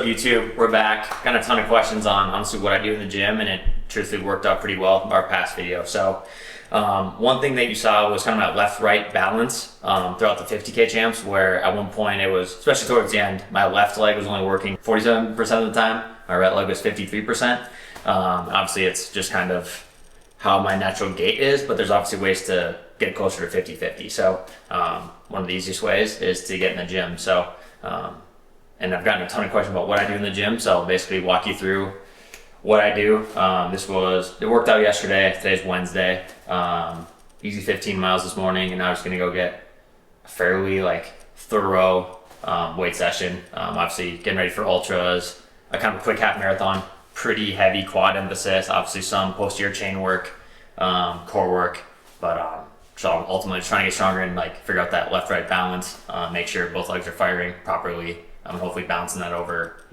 YouTube? We're back. Got a ton of questions on honestly what I do in the gym, and it truthfully worked out pretty well in our past video. So one thing that you saw was kind of my left-right balance throughout the 50K champs, where at one point it was, especially towards the end, my left leg was only working 47% of the time. My right leg was 53%. Obviously it's just kind of how my natural gait is, but there's obviously ways to get closer to 50-50. So one of the easiest ways is to get in the gym. So and I've gotten a ton of questions about what I do in the gym, so I'll basically walk you through what I do. It worked out yesterday. Today's Wednesday. Easy 15 miles this morning, and now I'm just gonna go get a fairly thorough weight session. Obviously getting ready for ultras, a kind of a quick half marathon, pretty heavy quad emphasis, obviously some posterior chain work, core work, but so I'm ultimately trying to get stronger and figure out that left-right balance, make sure both legs are firing properly. I'm hopefully bouncing that over,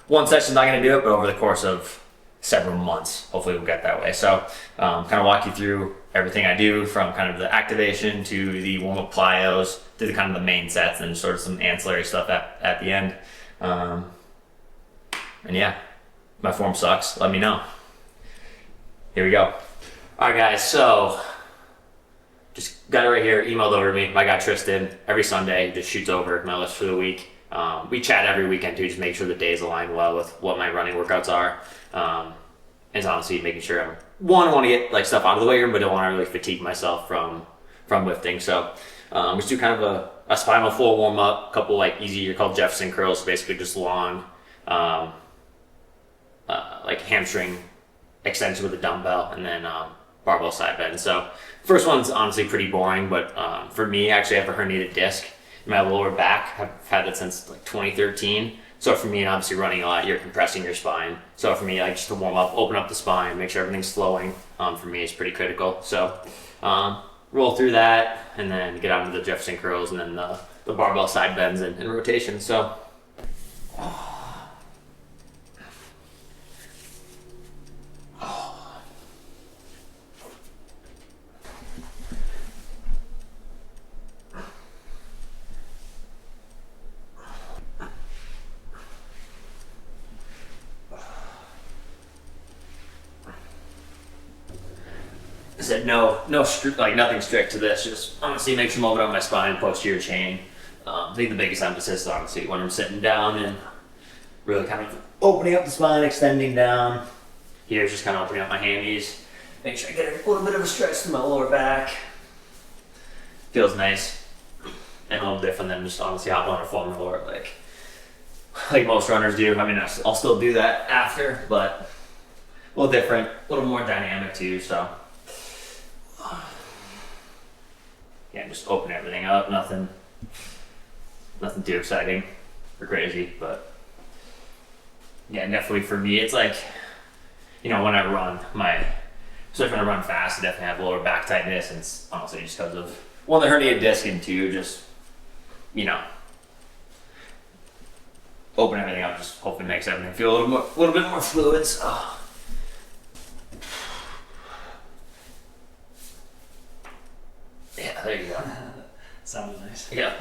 one session's not gonna do it, but over the course of several months, hopefully we'll get that way. So kind of walk you through everything I do, from kind of the activation to the warm-up plyos to the kind of the main sets, and sort of some ancillary stuff at the end. And yeah, my form sucks, let me know. Here we go. All right guys, so just got it right here, emailed over to me. My guy Tristan, every Sunday, just shoots over my list for the week. We chat every weekend too, just make sure the days align well with what my running workouts are. And honestly making sure I want to get stuff out of the weight room, but don't want to really fatigue myself from lifting. So we just do kind of a spinal floor warm up, a couple easy, called Jefferson curls, basically just long hamstring extension with a dumbbell, and then barbell side bend. So first one's honestly pretty boring, but for me, actually I have a herniated disc in my lower back. I've had that since 2013. So for me, and obviously running a lot, you're compressing your spine. So for me, just to warm up, open up the spine, make sure everything's flowing, for me is pretty critical. So roll through that, and then get on to the Jefferson curls, and then the barbell side bends and rotations. So I said nothing strict to this, just honestly make sure I'm open up my spine, posterior chain. I think the biggest emphasis is honestly when I'm sitting down and really kind of opening up the spine, extending down. Here's just kind of opening up my hammies. Make sure I get a little bit of a stretch to my lower back. Feels nice and a little different than just honestly hopping on a foam roller like most runners do. I mean, I'll still do that after, but a little different, a little more dynamic too. So yeah, just open everything up. Nothing too exciting or crazy, but yeah, definitely for me, it's when I run, especially when I run fast, I definitely have lower back tightness, and it's honestly just because of one, the herniated disc, and two, just open everything up, just hopefully makes everything feel a little bit more fluid. So yeah, there you go. Sounds nice. Yeah.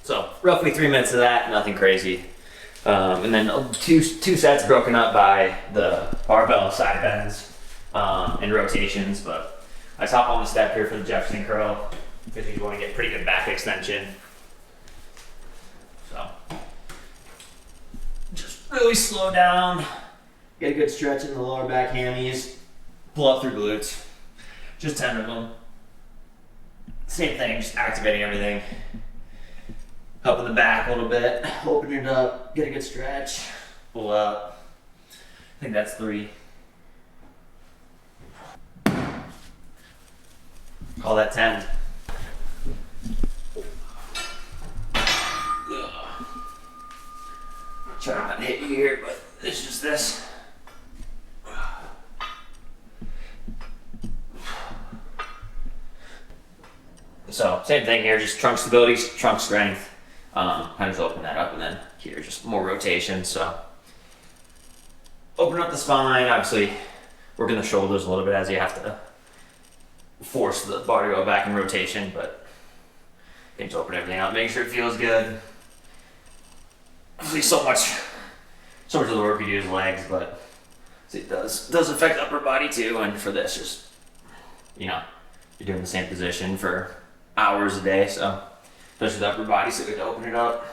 So roughly 3 minutes of that, nothing crazy. And then two sets broken up by the barbell side bends and rotations. But I hop on the step here for the Jefferson curl because you want to get pretty good back extension. So just really slow down, get a good stretch in the lower back hammies, pull up through glutes, just 10 of them. Same thing, just activating everything. Up in the back a little bit, open it up, get a good stretch, pull up. I think that's 3. Call that 10. Try not to hit you here, but it's just this. So same thing here, just trunk stability, trunk strength. Kind of just open that up, and then here just more rotation. So open up the spine, obviously working the shoulders a little bit as you have to force the bar to go back in rotation, but you can just open everything up, make sure it feels good. obviously so much of the work we do is legs, but it does affect upper body too. And for this, just, you know, you're doing the same position for hours a day, so especially the upper body, so we have to open it up.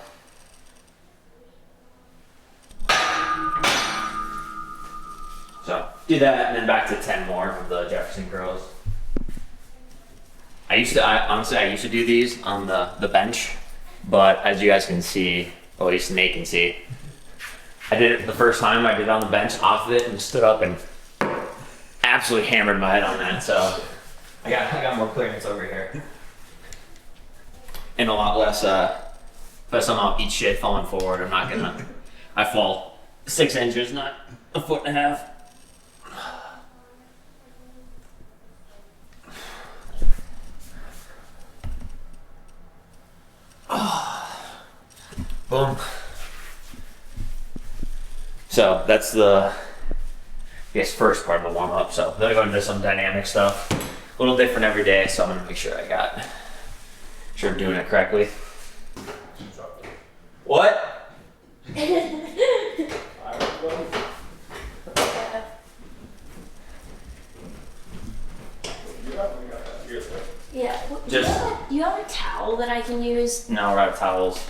So do that, and then back to 10 more of the Jefferson curls. I used to do these on the bench, but as you guys can see, or at least Nate can see, I did it the first time. I did it on the bench off of it and stood up and absolutely hammered my head on that. So I got more clearance over here, and a lot less. If I somehow eat shit falling forward, I'm not gonna. I fall 6 inches, not a foot and a half. Boom. So that's the, first part of the warm up. So then I go into some dynamic stuff, a little different every day. So I'm gonna make sure I'm doing it correctly. What? Yeah. Just, do you have a towel that I can use? No, we're out of towels.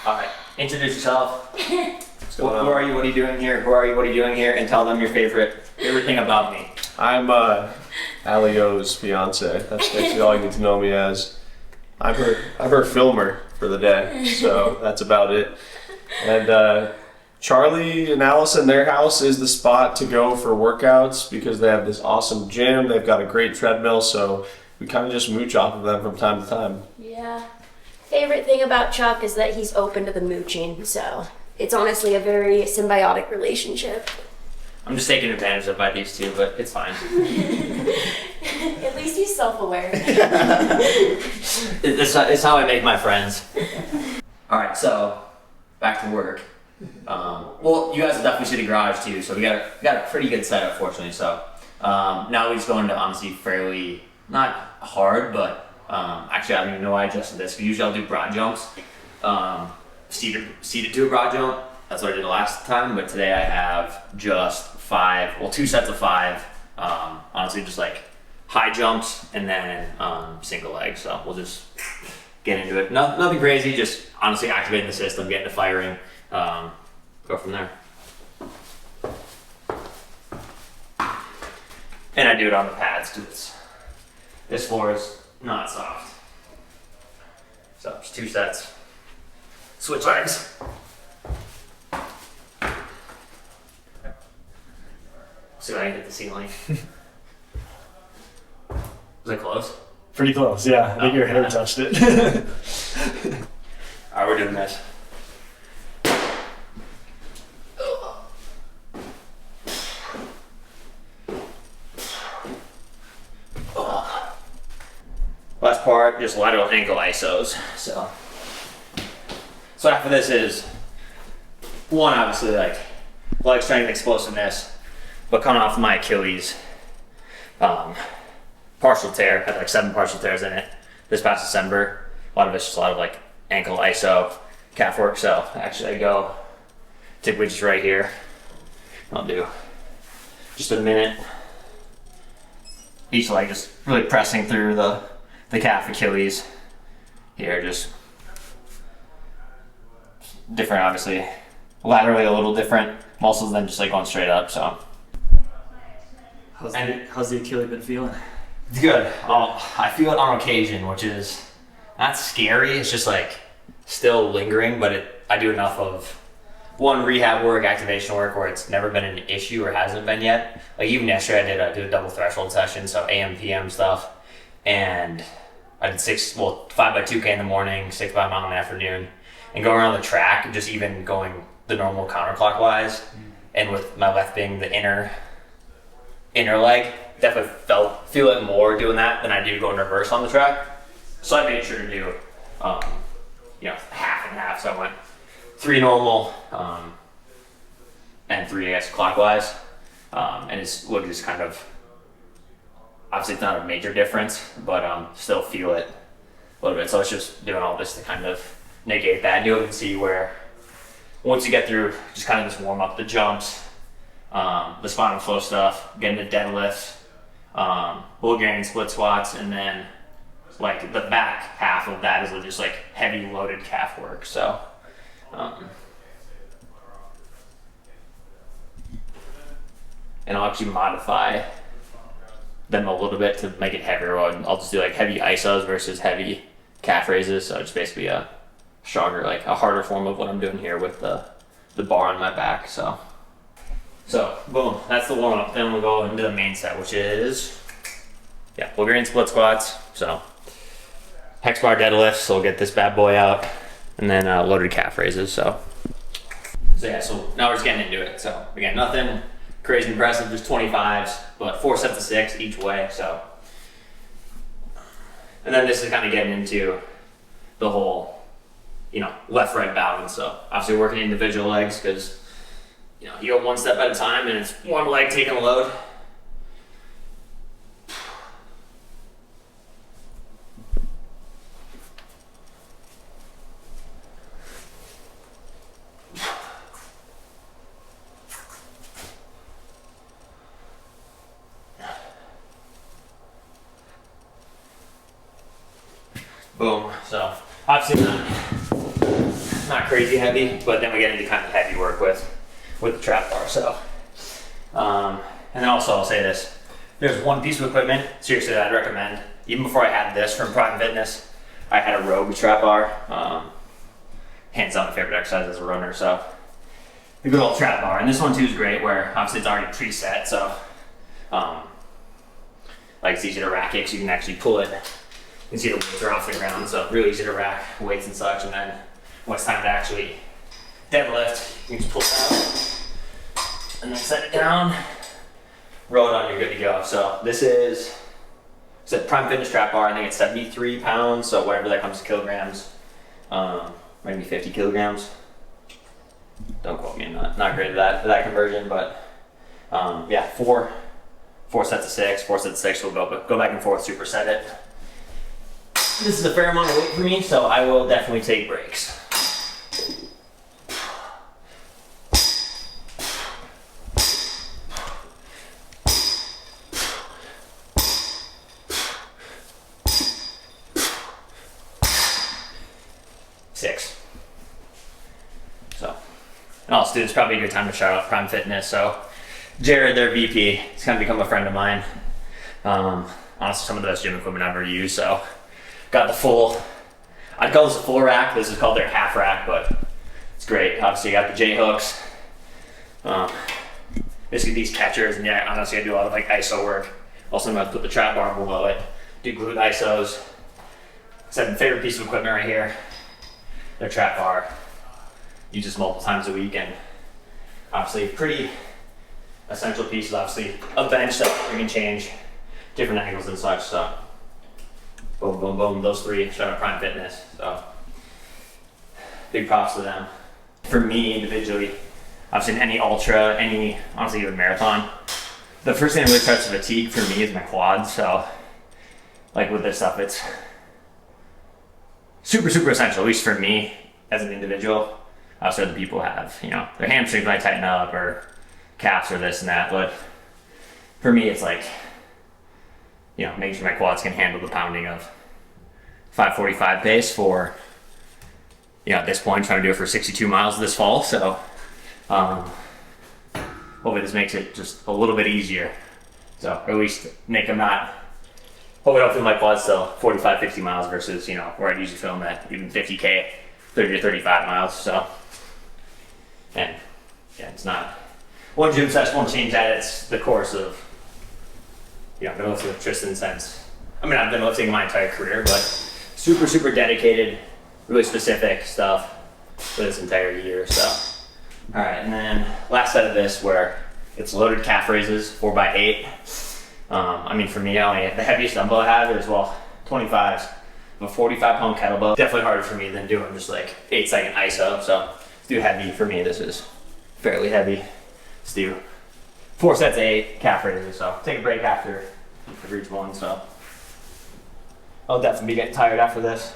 All right, introduce yourself. Who are you? What are you doing here? Who are you? What are you doing here? And tell them your favorite thing about me. I'm Alio's fiance. That's basically all you need to know me as. I'm her filmer for the day, so that's about it. And Charlie and Allison, their house is the spot to go for workouts because they have this awesome gym. They've got a great treadmill, so we kind of just mooch off of them from time to time. Yeah. Favorite thing about Chuck is that he's open to the mooching, so it's honestly a very symbiotic relationship. I'm just taken advantage of by these two, but it's fine. At least he's self-aware. It's how I make my friends. All right, so back to work. Well, you guys will definitely see the garage too, so we got a pretty good setup, fortunately. So now we just go into honestly fairly not hard, but actually I don't even know why I adjusted this. Usually I'll do broad jumps, seated to a broad jump. That's what I did last time, but today I have just 2 sets of 5. Honestly, just like high jumps and then single leg. So we'll just get into it. Nothing crazy, just honestly activating the system, getting it firing. Go from there. And I do it on the pads too. This floor is not soft. So just 2 sets. Switch legs. See if I can hit the ceiling. Was it close? Pretty close, yeah. I think your hair touched it. Alright, we're doing this. Last part, just lateral ankle isos. So after this is one, obviously like leg strength, explosiveness, but coming off my Achilles partial tear, had like 7 partial tears in it this past December. A lot of it's just a lot of like ankle iso, calf work. So actually I go typically just right here. I'll do just a minute. Each leg just really pressing through the calf, Achilles. Here, just different, obviously. Laterally a little different muscles than just like going straight up, so. How's the Achilles been feeling? It's good. I feel it on occasion, which is not scary. It's just like still lingering, but I do enough of one rehab work, activation work, where it's never been an issue or hasn't been yet. Like even yesterday, I did a double threshold session, so AM, PM stuff, and I did 5 by 2K in the morning, 6 by mile in the afternoon, and going around the track, just even going the normal counterclockwise, and with my left being the inner leg, definitely feel it more doing that than I do going reverse on the track. So I made sure to do, half and half. So I went 3 normal and 3, I guess, clockwise, and it's would just kind of. Obviously, it's not a major difference, but still feel it a little bit. So it's just doing all this to kind of negate that. And you'll even see where once you get through just kind of this warm up, the jumps, the spinal flow stuff, getting the deadlifts, Bulgarian split squats, and then like the back half of that is just like heavy loaded calf work. So and I'll actually modify them a little bit to make it heavier. I'll just do like heavy isos versus heavy calf raises. So it's basically a stronger, like a harder form of what I'm doing here with the bar on my back. So boom, that's the warm up. Then we'll go into the main set, which is Bulgarian split squats. So hex bar deadlifts. So we'll get this bad boy out, and then loaded calf raises. So now we're just getting into it. So again, nothing crazy impressive, just 25s, but 4 sets of 6 each way. So, and then this is kind of getting into the whole, left-right balance. So obviously working individual legs because, you go one step at a time and it's one leg taking a load. Boom. So obviously not crazy heavy, but then we get into kind of heavy work with the trap bar. So and then also I'll say this, there's one piece of equipment seriously that I'd recommend. Even before I had this from Prime Fitness, I had a Rogue trap bar. Hands down my favorite exercise as a runner. So the good old trap bar, and this one too is great where obviously it's already preset, so like it's easy to rack it because you can actually pull it. You can see the weights are off the ground, so really easy to rack weights and such. And then when it's time to actually deadlift, you can just pull it out and then set it down, roll it on, you're good to go. So this is, it's a Prime Fitness trap bar. I think it's 73 pounds, so whatever that comes to kilograms, maybe 50 kilograms. Don't quote me, I'm not great at that conversion, but yeah, four sets of 6, 4 sets of 6. We'll go back and forth, superset it. This is a fair amount of weight for me, so I will definitely take breaks. Six. So, and also, it's probably a good time to shout out Prime Fitness. So, Jared, their VP, he's kind of become a friend of mine. Honestly, some of the best gym equipment I've ever used. So, got the full, I'd call this a full rack. This is called their half rack, but it's great. Obviously, you got the J hooks. Basically, these catchers, and yeah, honestly, I do a lot of like ISO work. Also, I'm about to put the trap bar below it. Do glute ISOs. Second favorite piece of equipment right here. Their trap bar. Use this multiple times a week, and obviously, pretty essential piece is obviously a bench that you can change different angles and such. So. Boom, boom, boom, those 3, shout out Prime Fitness. So, big props to them. For me individually, obviously in any ultra, honestly even marathon, the first thing that really starts to fatigue for me is my quads. So, like with this stuff, it's super, super essential, at least for me as an individual. Obviously other people have, their hamstrings might tighten up or calves or this and that, but for me it's like, making sure my quads can handle the pounding of 5:45 pace for, at this point, trying to do it for 62 miles this fall. So, hopefully this makes it just a little bit easier. So, or at least make them not, hopefully I don't feel my quads still 45, 50 miles versus, where I'd usually film at even 50K, 30 to 35 miles. So, and yeah, it's not, one gym session won't change that. It's the course of, I've been lifting with Tristan since, I've been lifting my entire career, but super, super dedicated, really specific stuff for this entire year. So, all right, and then last set of this where it's loaded calf raises, 4x8. For me, the heaviest dumbbell I have is, 25s, a 45-pound kettlebell. Definitely harder for me than doing just like 8-second ISO. So, let's do heavy. For me, this is fairly heavy. Let's do 4 sets of 8 calf raises. So, take a break after each one. So, I'll definitely be getting tired after this.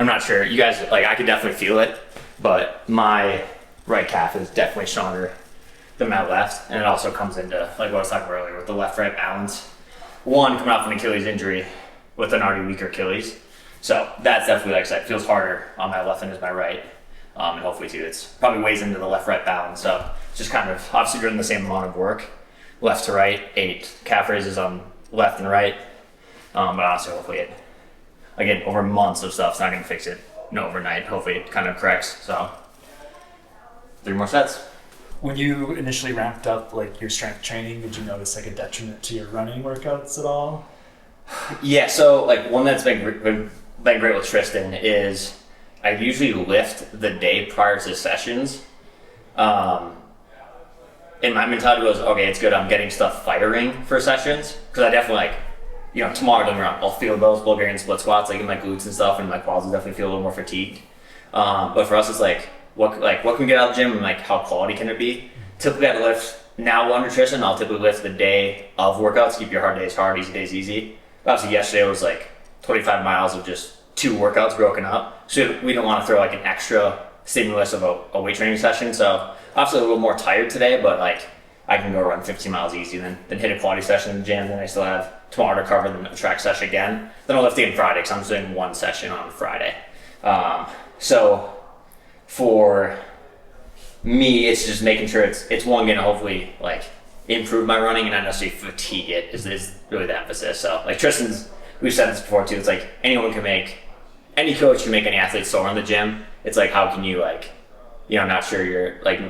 I'm not sure. You guys, like, I could definitely feel it, but my right calf is definitely stronger than my left, and it also comes into, like what I was talking about earlier, with the left-right balance. One, coming off an Achilles injury with an already weaker Achilles. So that's definitely, like I said, feels harder on my left than is my right. And hopefully too, it's probably weighs into the left-right balance. So it's just kind of, obviously doing the same amount of work, left to right, 8 calf raises on left and right. But honestly, hopefully it, again, over months of stuff, it's not gonna fix it, overnight. Hopefully it kind of corrects. So 3 more sets. When you initially ramped up like your strength training, did you notice like a detriment to your running workouts at all? Yeah, so like one that's been great with Tristan is I usually lift the day prior to sessions. And my mentality was, okay, it's good, I'm getting stuff firing for sessions. Because I definitely tomorrow, don't get me wrong, I'll feel those Bulgarian split squats like in my glutes and stuff, and my quads will definitely feel a little more fatigued. But for us, it's like what can we get out of the gym, and like how quality can it be? Typically I lift, now under Tristan, I'll typically lift the day of workouts, keep your hard days hard, easy days easy. Obviously yesterday was like 25 miles of just 2 workouts broken up. So we don't want to throw like an extra stimulus of a weight training session. So obviously a little more tired today, but like I can go run 15 miles easy, then hit a quality session in the gym. Then I still have tomorrow to cover, then a track session again. Then I'll lift again Friday, because I'm just doing 1 session on Friday. So for me, it's just making sure it's one, gonna hopefully like improve my running and not necessarily fatigue it is really the emphasis. So like we've said this before too, it's like any coach can make any athlete sore in the gym. It's like, how can you not sure you're like,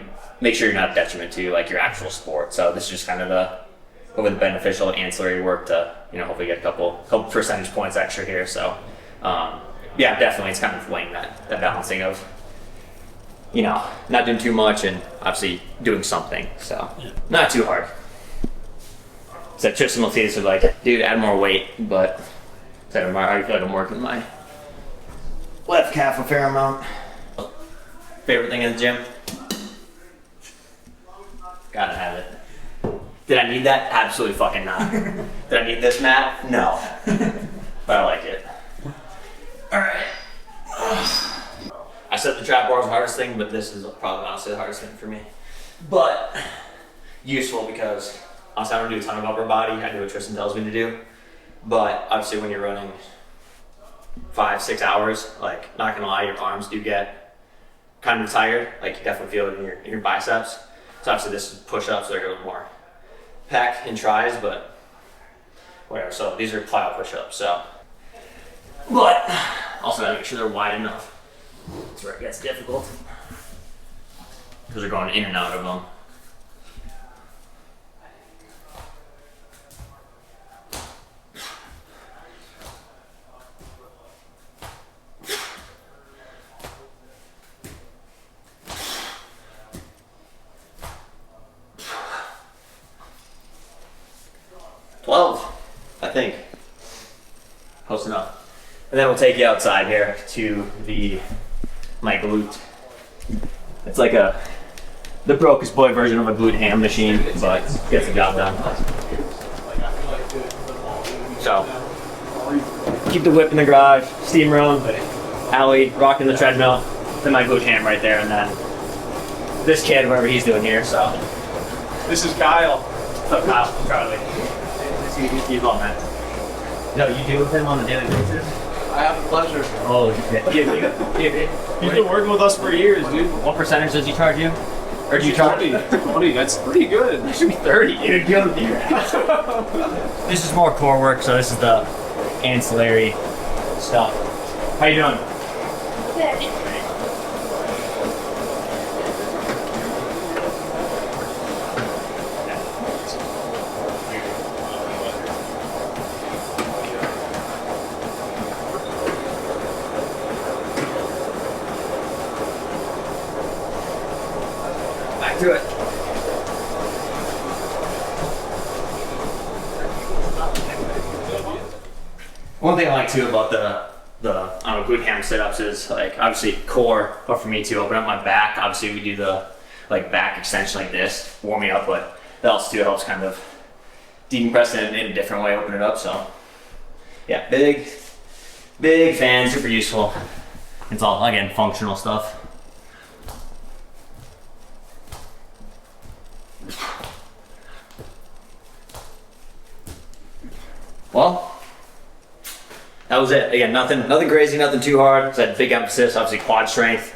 make sure you're not a detriment to like your actual sport. So this is just kind of the beneficial ancillary work to, hopefully get a couple percentage points extra here. So yeah, definitely it's kind of weighing that balancing of, not doing too much and obviously doing something. So not too hard. So Tristan will see this and like, dude, add more weight, but I already feel like I'm working my left calf a fair amount. Favorite thing in the gym? Gotta have it. Did I need that? Absolutely fucking not. Did I need this mat? No. But I like it. Alright. I said the trap bar was the hardest thing, but this is probably honestly the hardest thing for me. But useful because honestly I don't do a ton of upper body. I do what Tristan tells me to do. But obviously when you're running 5-6 hours, like not gonna lie, your arms do get kind of tired. Like you definitely feel it in your biceps. So obviously this is push-ups, so they're a little more pec and tries, but whatever. So these are plyo push-ups. So, but also gotta make sure they're wide enough. That's where it gets difficult because they're going in and out of them. I think. Close enough. And then we'll take you outside here to my glute. It's like the brokest boy version of a glute ham machine, but gets the job done. So, keep the whip in the garage, steam room, alley, rocking the treadmill, then my glute ham right there, and then this kid, whatever he's doing here, so. This is Kyle. What's up, Kyle? Charlie. He's all man. No, you deal with him on a daily basis? I have the pleasure. Oh, he's been working with us for years, dude. What percentage does he charge you? Or do you charge 20, that's pretty good. It should be 30, dude. This is more core work, so this is the ancillary stuff. How you doing? Good. Do it. One thing I like too about the glute ham sit-ups is like obviously core, but for me to open up my back, obviously we do the like back extension like this, warm me up, but that also too helps kind of decompress it in a different way, open it up. So yeah, big fan, super useful. It's all, again, functional stuff. Well, that was it. Again, nothing crazy, nothing too hard. So I had big emphasis, obviously quad strength.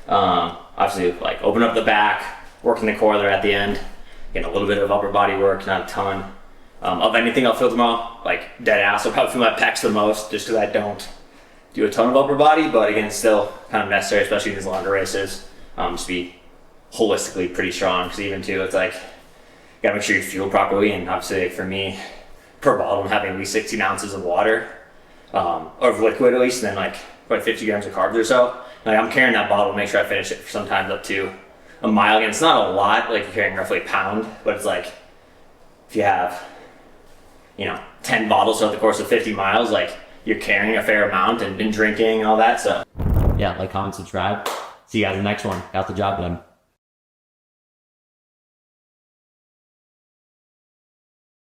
Obviously, like open up the back, working the core there at the end. Getting a little bit of upper body work, not a ton. Of anything I'll feel tomorrow, like dead ass, I'll probably feel my pecs the most, just because I don't do a ton of upper body, but again, still kind of necessary, especially in these longer races, just be holistically pretty strong. Because even too, it's like, you gotta make sure you fuel properly, and obviously like, for me, per bottle, I'm having at least 16 ounces of water, or of liquid at least, and then like probably 50 grams of carbs or so. Like I'm carrying that bottle to make sure I finish it for sometimes up to a mile. Again, it's not a lot, like you're carrying roughly a pound, but it's like, if you have, 10 bottles throughout the course of 50 miles, like you're carrying a fair amount and drinking and all that. So yeah, like, comment, subscribe. See you guys in the next one. Got the job done.